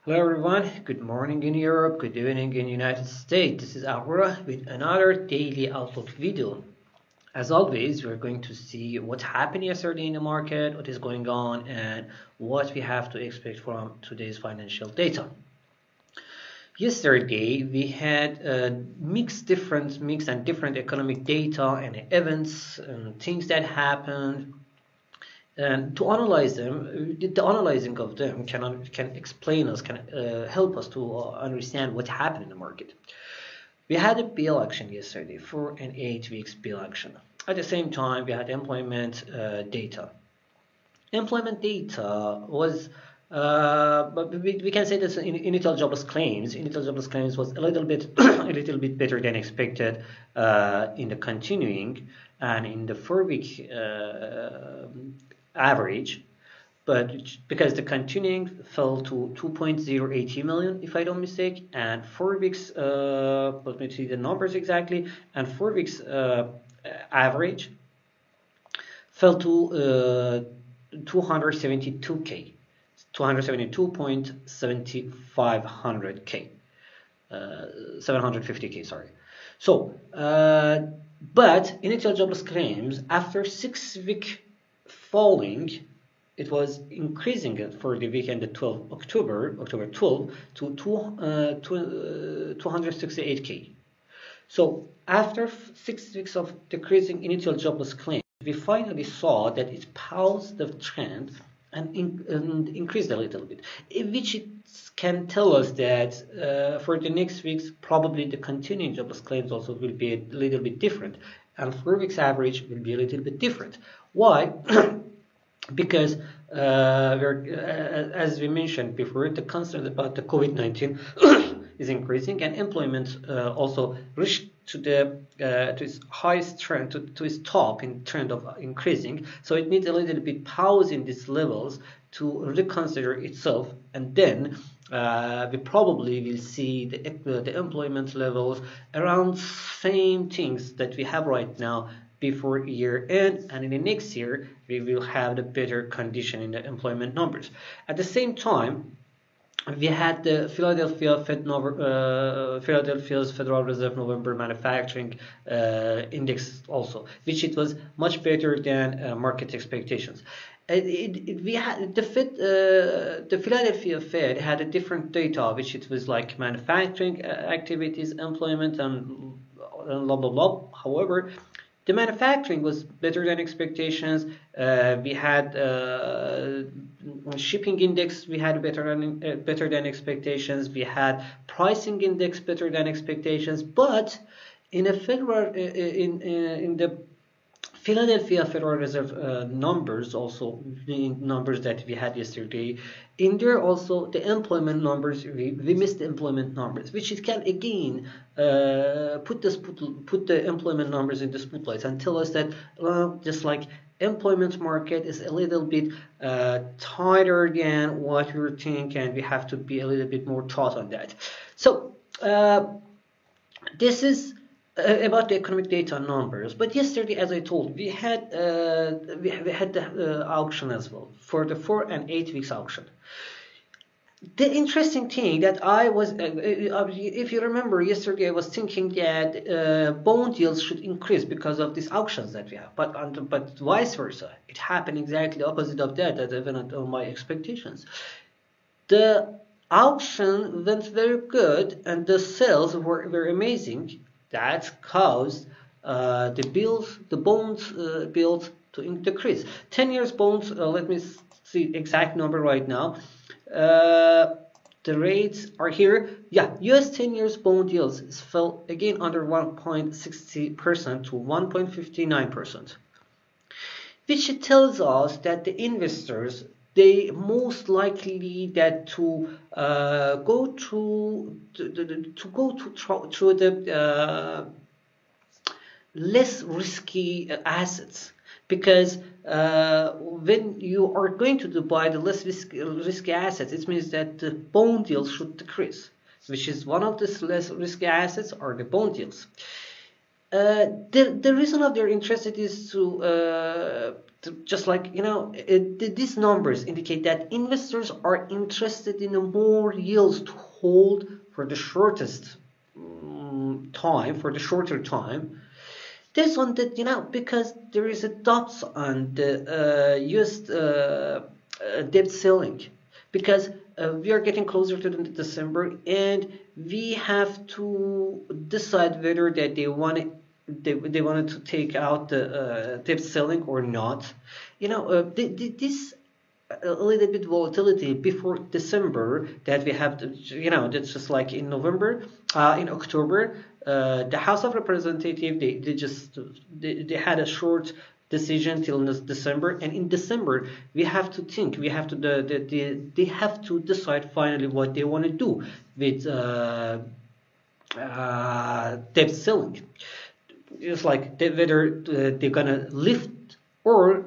Hello everyone, good morning in Europe, good evening in United States. This is Aurora with another daily outlook video. As always, we're going to see what happened yesterday in the market, what is going on, and what we have to expect from today's financial data. Yesterday, we had mixed and different economic data and events and things that happened. And to analyze them, the analyzing of them can explain us, can help us to understand what happened in the market. We had a bill action yesterday, 4 and 8 weeks bill action. At the same time, we had employment data. Employment data was, but we can say that initial jobless claims. Initial jobless claims was a little bit a little bit better than expected in the continuing and in the 4 week average, but because the continuing fell to 2.080 million, if I don't mistake, and 4 weeks, let me see the numbers exactly, and 4 weeks average fell to 272k, 272.7500k, 750k, sorry. So, but initial jobless claims after 6 week falling, it was increasing for the weekend the 12th October 12 to 268k. So after 6 weeks of decreasing initial jobless claims, we finally saw that it paused the trend and increased a little bit, which it can tell us that for the next weeks probably the continuing jobless claims also will be a little bit different, and 4 weeks average will be a little bit different. Why? Because as we mentioned before, the concern about the COVID-19 is increasing, and employment also reached to its highest trend, to its top in trend of increasing. So it needs a little bit pause in these levels to reconsider itself, and then we probably will see the employment levels around same things that we have right now before year end, and in the next year we will have the better condition in the employment numbers. At the same time, we had the Philadelphia's Federal Reserve November manufacturing index also, which it was much better than market expectations. We had the Philadelphia Fed had a different data, which it was like manufacturing activities, employment, and blah blah blah. However, the manufacturing was better than expectations. We had shipping index. We had better than expectations. We had pricing index better than expectations. But in the Philadelphia Federal Reserve numbers, also the numbers that we had yesterday, in there also the employment numbers, we missed the employment numbers, which it can again put the employment numbers in the spotlight and tell us that just like employment market is a little bit tighter than what we think, and we have to be a little bit more thought on that. So this is about the economic data numbers. But yesterday, as I told, we had the auction as well for the 4 and 8 weeks auction. The interesting thing that I was, if you remember yesterday, I was thinking that bond yields should increase because of these auctions that we have, but vice versa, it happened exactly opposite of that even on my expectations. The auction went very good, and the sales were amazing. That caused the bonds bills to decrease. 10 years bonds, let me see exact number right now. The rates are here. Yeah, US 10 years bond yields fell again under 1.60% to 1.59%, which tells us that the investors, they most likely that to go through the less risky assets, because when you are going to buy the less risky assets, it means that the bond yields should decrease, which is one of the less risky assets are the bond yields. The reason of their interest is to just like, these numbers indicate that investors are interested in a more yields to hold for the shortest time, for the shorter time. This one that, because there is a dots on the US debt ceiling, because we are getting closer to the December, and we have to decide whether that they wanted to take out the debt ceiling or not. This a little bit volatility before December that we have, that's just like in November, in October, the House of Representatives, they had a short decision till December, and in December we have to think, they have to decide finally what they want to do with debt ceiling. It's like whether they're gonna lift or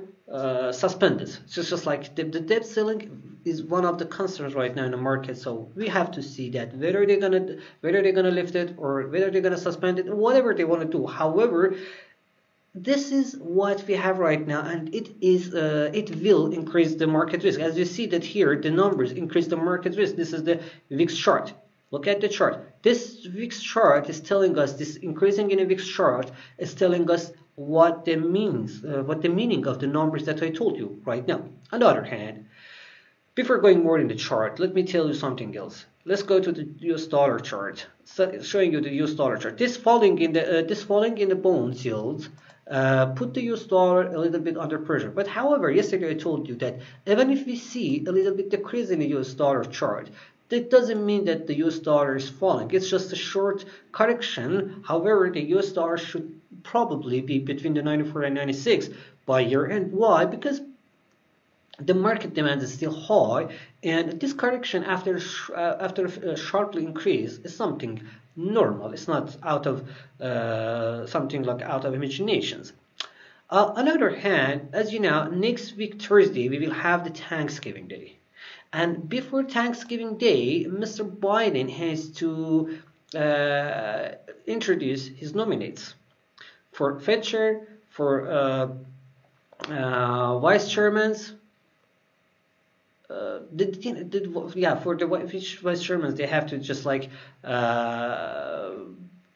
suspend it. So it's just like the debt ceiling is one of the concerns right now in the market. So we have to see that whether they're gonna lift it or whether they're gonna suspend it, whatever they want to do. However, this is what we have right now, and it will increase the market risk. As you see that here, the numbers increase the market risk. This is the VIX chart. Look at the chart. This VIX chart is telling us, this increasing in a VIX chart is telling us what the meaning of the numbers that I told you right now. On the other hand, before going more in the chart, let me tell you something else. Let's go to the US dollar chart. So, showing you the US dollar chart. This falling in the bond yields put the US dollar a little bit under pressure. But however, yesterday I told you that even if we see a little bit decrease in the US dollar chart, that doesn't mean that the US dollar is falling. It's just a short correction. However, the US dollar should probably be between the 94 and 96 by year end. Why? Because the market demand is still high, and this correction after a sharply increase is something normal. It's not out of something like out of imaginations. On the other hand, as you know, next week Thursday we will have the Thanksgiving Day. And before Thanksgiving Day, Mr. Biden has to introduce his nominates for Fed chair, for vice chairmen. For the vice chairmen, they have to just like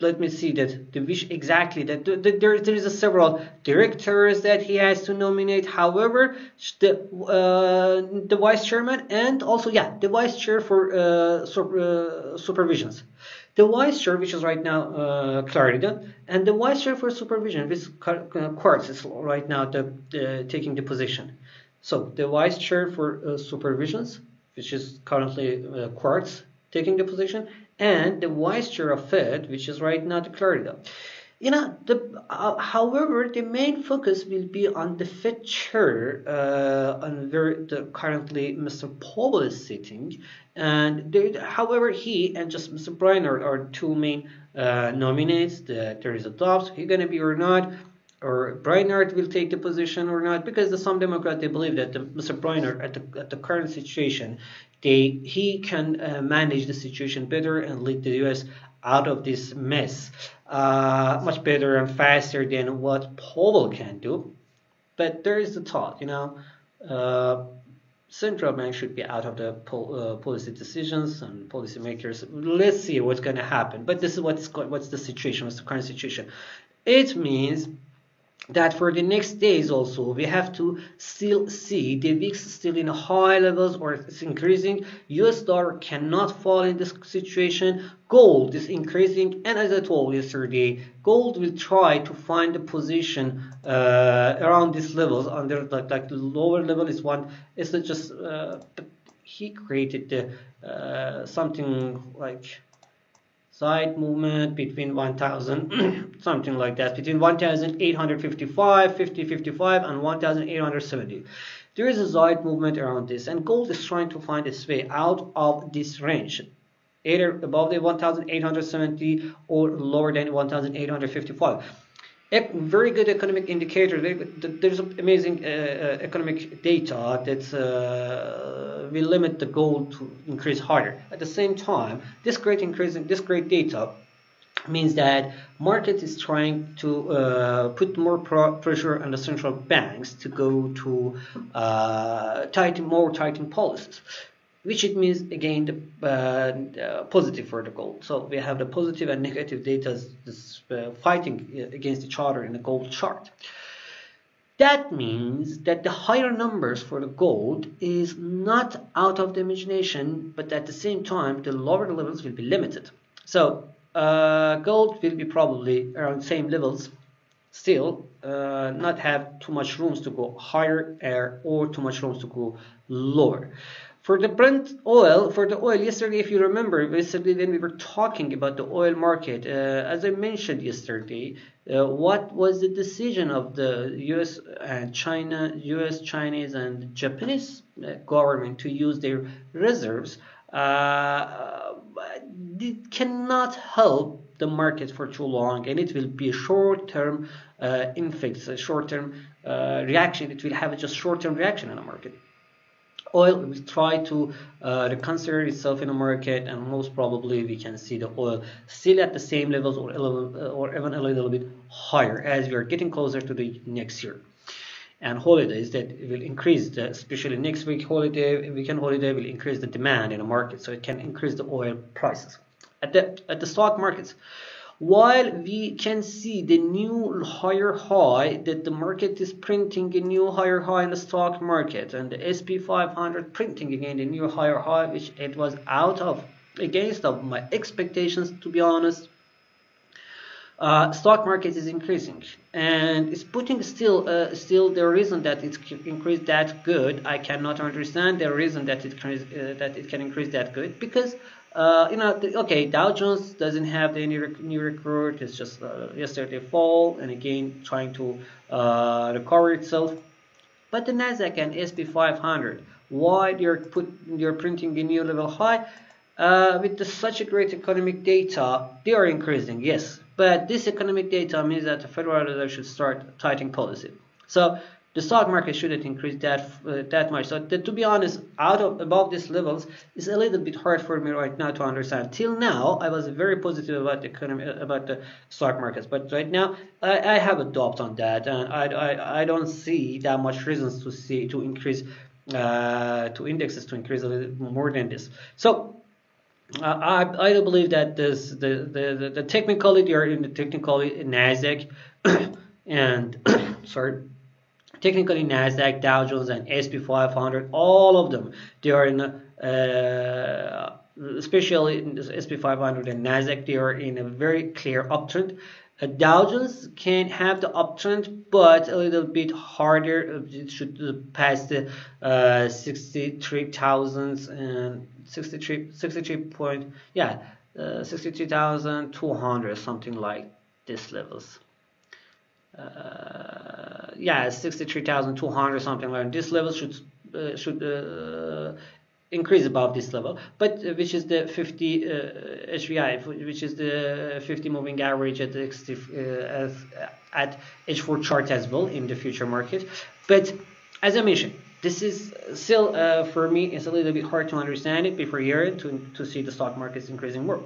let me see that the wish exactly that there is a several directors that he has to nominate. However, the vice chairman and also the vice chair for supervisions. The vice chair, which is right now Clarida, and the vice chair for supervision, which Quartz is right now taking the position. So the vice chair for supervisions, which is currently Quartz taking the position, and the vice chair of Fed, which is right now the Clarida. However, the main focus will be on the Fed chair, on where currently Mr. Powell is sitting, and however he and just Mr. Brainard are two main nominates. There is a doubt he's gonna be or not, or Brainard will take the position or not, because some Democrats they believe that Mr. Brainard at the current situation, he can manage the situation better and lead the U.S. out of this mess much better and faster than what Powell can do. But there is the thought, central bank should be out of the policy decisions and policymakers. Let's see what's going to happen. But this is what's the situation, what's the current situation. It means that for the next days also we have to still see the VIX still in high levels or it's increasing. US dollar cannot fall in this situation. Gold is increasing, and as I told yesterday, gold will try to find a position around these levels. Under like the lower level is one. It's just he created the something like side movement between 1000 something like that, between 1855 and 1870. There is a side movement around this, and gold is trying to find its way out of this range, either above the 1870 or lower than 1855. A very good economic indicator. There's amazing economic data that will limit the gold to increase higher. At the same time, this great data means that market is trying to put more pressure on the central banks to go to tighten policies, which it means again the positive for the gold. So we have the positive and negative data fighting against each other in the gold chart. That means that the higher numbers for the gold is not out of the imagination, but at the same time the lower levels will be limited. So gold will be probably around same levels still, not have too much rooms to go higher or too much rooms to go lower. For the Brent oil, yesterday, if you remember, yesterday when we were talking about the oil market, as I mentioned yesterday, what was the decision of the U.S. and China, U.S., Chinese, and Japanese government to use their reserves? It cannot help the market for too long, and it will be a short-term infix, a short-term reaction. It will have just short-term reaction in the market. Oil will try to reconsider itself in the market, and most probably we can see the oil still at the same levels or even a little bit higher as we are getting closer to the next year. And holidays that will increase, especially next week weekend holiday will increase the demand in the market, so it can increase the oil prices. At the stock markets, while we can see the new higher high, that the market is printing a new higher high in the stock market, and the SP 500 printing again the new higher high, which it was against of my expectations, to be honest. Stock market is increasing, and it's putting still the reason that it's increased that good. I cannot understand the reason that it can increase that good, because okay, Dow Jones doesn't have any new record. It's just yesterday fall and again trying to recover itself. But the Nasdaq and SP 500, why they're printing a new level high? With such a great economic data, they are increasing, yes. But this economic data means that the Federal Reserve should start tightening policy. So the stock market shouldn't increase that much. So to be honest, above these levels is a little bit hard for me right now to understand. Till now, I was very positive about the economy, about the stock markets, but right now I have a doubt on that, and I don't see that much reasons to increase to indexes to increase a little more than this. So I do believe that the technicality or in the technically Nasdaq and sorry. Technically, Nasdaq, Dow Jones, and SP 500, all of them, they are in, especially in the SP 500 and Nasdaq, they are in a very clear uptrend. Dow Jones can have the uptrend, but a little bit harder. It should pass the 63,000 and 63,200, something like this levels. 63,200, something like this level should increase above this level, but which is the 50 HVI, which is the 50 moving average at H4 chart as well in the future market. But as I mentioned, this is still for me it's a little bit hard to understand it before year to see the stock markets increasing more.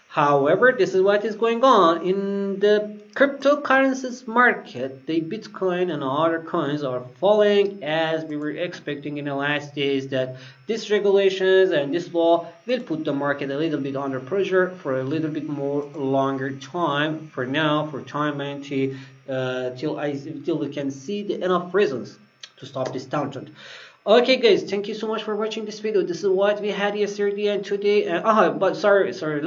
However, this is what is going on in the cryptocurrencies market. The Bitcoin and other coins are falling as we were expecting in the last days, that these regulations and this law will put the market a little bit under pressure for a little bit more longer time. For now, for time being, till we can see the enough reasons to stop this downtrend. Okay guys, thank you so much for watching this video. This is what we had yesterday and today. But sorry. Sorry.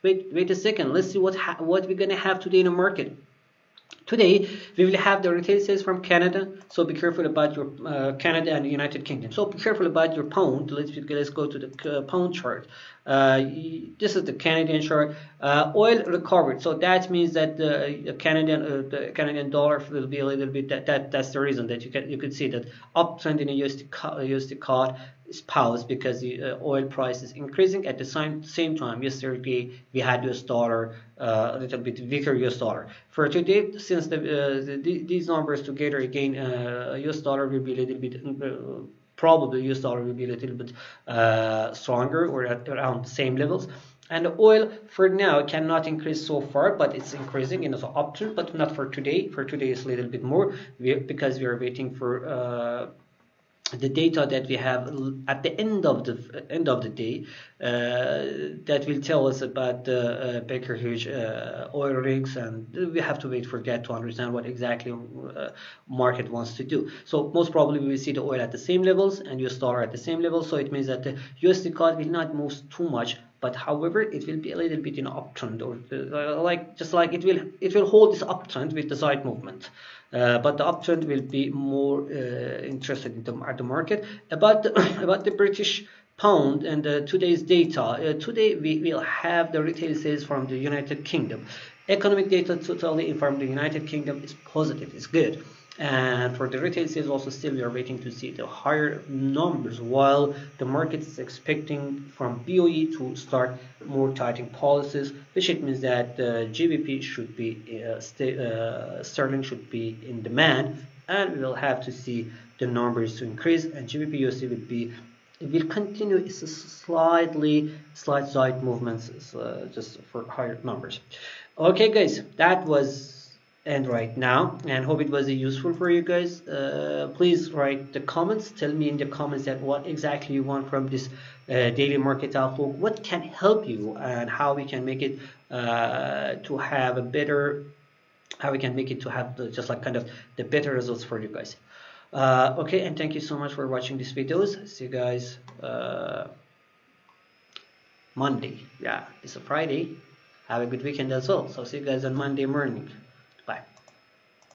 Wait a second. Let's see what we're gonna have today in the market. Today we will have the retail sales from Canada, so be careful about your Canada and the United Kingdom. So be careful about your pound. Let's go to the pound chart. This is the Canadian chart. Oil recovered, so that means that the Canadian dollar will be a little bit. That's the reason that you could see that uptrend in the USD CAD is paused because the oil price is increasing. At the same time, yesterday we had US dollar a little bit weaker US dollar. For today, since these numbers together again, US dollar will be a little bit. Probably US dollar will be a little bit stronger or at around the same levels. And the oil for now cannot increase so far, but it's increasing in an uptrend, but not for today. For today it's a little bit more because we are waiting for the data that we have at the end of the day that will tell us about the Baker Hughes oil rigs, and we have to wait for that to understand what exactly market wants to do. So most probably we will see the oil at the same levels and US dollar at the same level. So it means that the USD CAD will not move too much, but however it will be a little bit in uptrend, or just like it will hold this uptrend with the side movement. But the uptrend will be more interested in the market. About about the British pound and today's data. Today we will have the retail sales from the United Kingdom. Economic data totally from the United Kingdom is positive, it's good. And for the retail sales also, still we are waiting to see the higher numbers, while the market is expecting from BOE to start more tightening policies, which it means that GBP should be sterling should be in demand, and we will have to see the numbers to increase, and GBP USD will continue its slight side movements, just for higher numbers. Okay guys, that was end right now, and hope it was useful for you guys. Please write the comments, tell me in the comments that what exactly you want from this daily market outlook, what can help you, and how we can make it to have a better, how we can make it to have just like kind of the better results for you guys. Okay, and thank you so much for watching these videos. See you guys Monday. Yeah, it's a Friday. Have a good weekend as well. So see you guys on Monday morning. Bye.